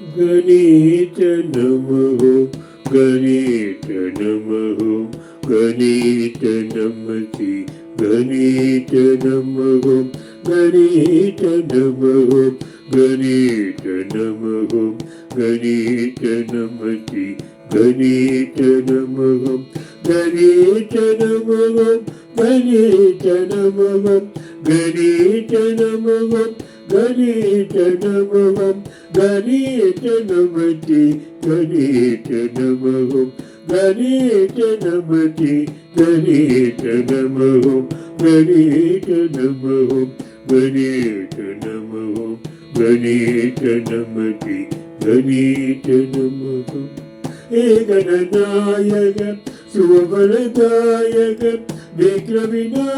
गणेश नमः गणेश नमः गणेश नमति गणेश नमः गणेश नमः गणेश नमः गणेश नमति गणेश नमः गणेश नमः गणेश नमः गणेश नमः गणेश नमः गणेश नमति गणेश नमः गणेश नमति गणेश नमः गणेश नमः गणेश नमः गणेश नमति गणेश नमः हे गणनायक शुभफलदायक विघ्नविनाशनकारी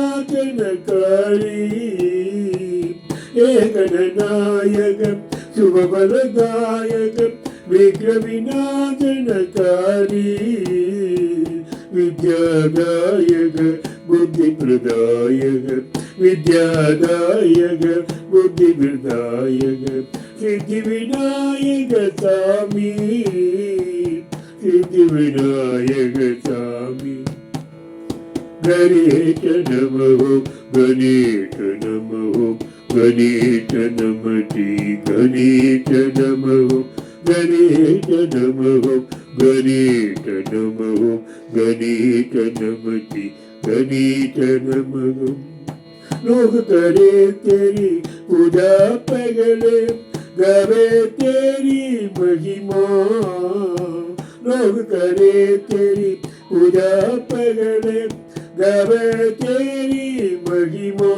हे गणनायक शुभफलदायक विघ्नविनाशनकारी विद्यादायक बुद्धिप्रदायक विद्यादायक बुद्धिप्रदायक सिद्धिविनायक स्वामी सिद्धिविनायक स्वामी गणेश नमः गणेश नमः गणेश नमति गणेश नमः गणेश नमः गणेश नमः गणेश नमति गणेश नमः लोग करे तेरी पूजा पगले गावे तेरी महिमा लोग करे तेरी पूजा पगले गावे तेरी महिमा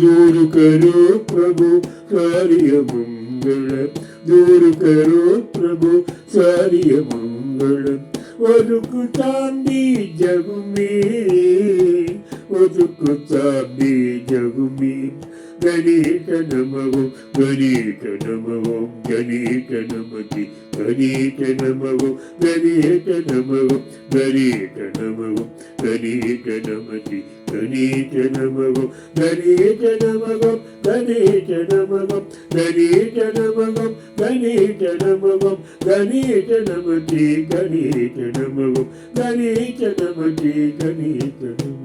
दूर करो प्रभु कार्य मंगल दूर करो प्रभु कार्य मंगल वो दुख चांदी जग में वो दुख चांदी जग में गणेश नमः गणेश नमः गणेश नमति गणेश नमः गणेश नमः गणेश नमः गणेश नमति गणेश नमः गणेश नमः गणेश नमः गणेश नमः गणेश नमः गणेश नमति गणेश नमः गणेश नमति गणेश नमः